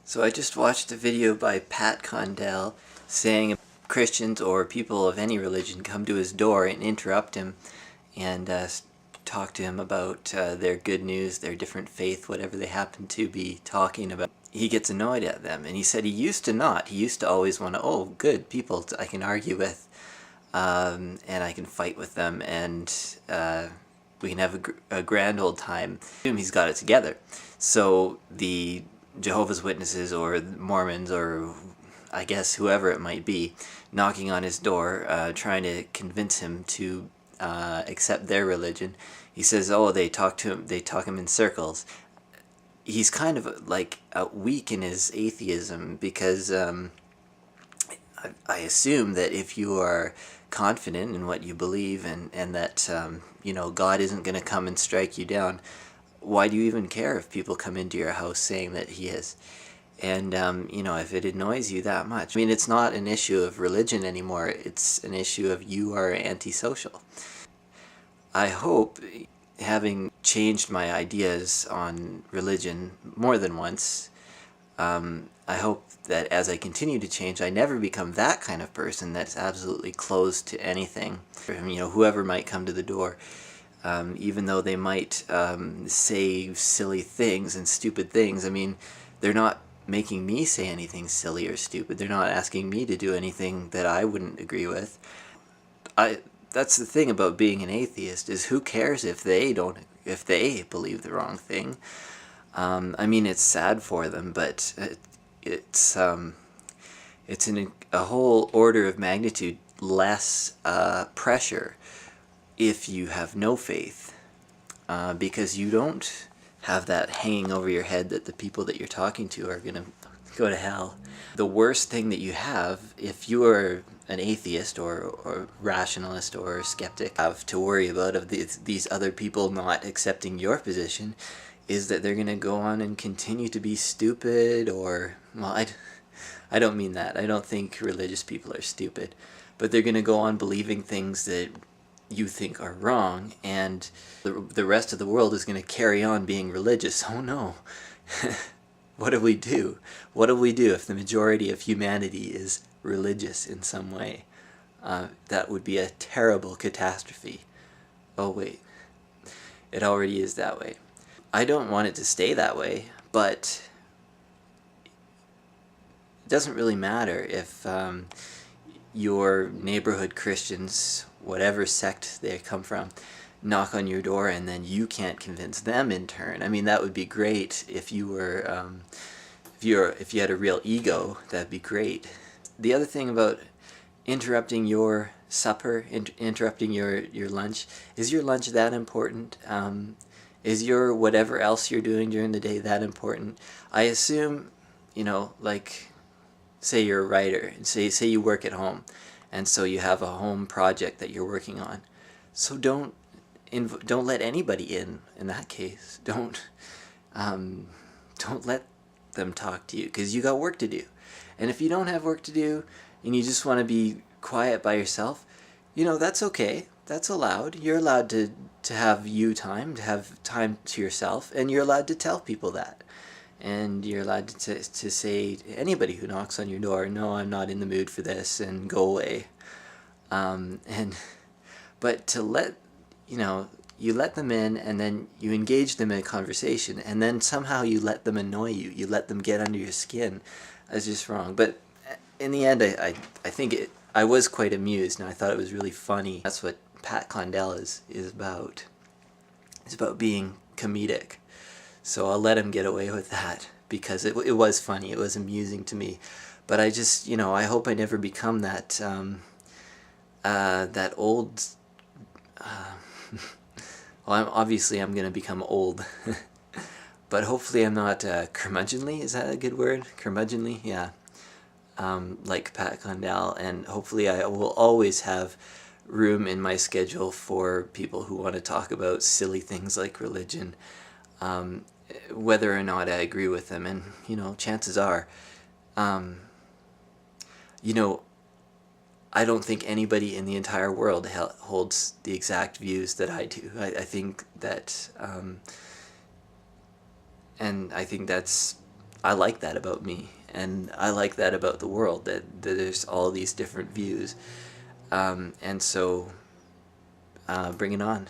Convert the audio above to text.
So I just watched a video by Pat Condell saying Christians or people of any religion come to his door and interrupt him and talk to him about their good news, their different faith, whatever they happen to be talking about. He gets annoyed at them, and he said he used to not. He used to always want to, oh, good people I can argue with, and I can fight with them, and we can have a grand old time. He's got it together. So the Jehovah's Witnesses or Mormons or I guess whoever it might be knocking on his door trying to convince him to accept their religion, he says, oh, they talk him in circles. He's kind of like weak in his atheism because I assume that if you are confident in what you believe and that God isn't going to come and strike you down, why do you even care if people come into your house saying that he is? And, if it annoys you that much. I mean, it's not an issue of religion anymore. It's an issue of you are antisocial. I hope, having changed my ideas on religion more than once, I hope that as I continue to change, I never become that kind of person that's absolutely closed to anything. Whoever might come to the door. Even though they might say silly things and stupid things, I mean, they're not making me say anything silly or stupid. They're not asking me to do anything that I wouldn't agree with. That's the thing about being an atheist, is who cares if they believe the wrong thing. I mean, it's sad for them, but it's in a whole order of magnitude less pressure if you have no faith, because you don't have that hanging over your head that the people that you're talking to are going to go to hell. The worst thing that you have, if you are an atheist or rationalist or skeptic, have to worry about of these other people not accepting your position, is that they're going to go on and continue to be stupid or, well, I don't mean that. I don't think religious people are stupid, but they're going to go on believing things that you think are wrong, and the rest of the world is going to carry on being religious. Oh no. What do we do? What do we do if the majority of humanity is religious in some way? That would be a terrible catastrophe. Oh wait, it already is that way. I don't want it to stay that way, but it doesn't really matter if your neighborhood Christians, whatever sect they come from, knock on your door and then you can't convince them in turn. I mean, that would be great if you were, if you had a real ego. That'd be great. The other thing about interrupting your supper, interrupting your lunch, is your lunch that important? Is your whatever else you're doing during the day that important? I assume, like, say you're a writer, and say you work at home, and so you have a home project that you're working on. So don't let anybody in that case. Don't let them talk to you, because you got work to do. And if you don't have work to do and you just want to be quiet by yourself, that's okay. That's allowed. You're allowed to have time, to have time to yourself, and you're allowed to tell people that. And you're allowed to say to anybody who knocks on your door, no, I'm not in the mood for this, and go away. But to let, you let them in, and then you engage them in a conversation, and then somehow you let them annoy you. You let them get under your skin. That's just wrong. But in the end, I think I was quite amused, and I thought it was really funny. That's what Pat Condell is about. It's about being comedic. So I'll let him get away with that, because it was funny. It was amusing to me. But I just, I hope I never become that, that old, well, obviously I'm going to become old. But hopefully I'm not curmudgeonly. Is that a good word? Curmudgeonly? Yeah. Like Pat Condell. And hopefully I will always have room in my schedule for people who want to talk about silly things like religion, whether or not I agree with them. And, chances are, I don't think anybody in the entire world holds the exact views that I do. I think that, and I think that's I like that about me, and I like that about the world, that there's all these different views. And so, bring it on.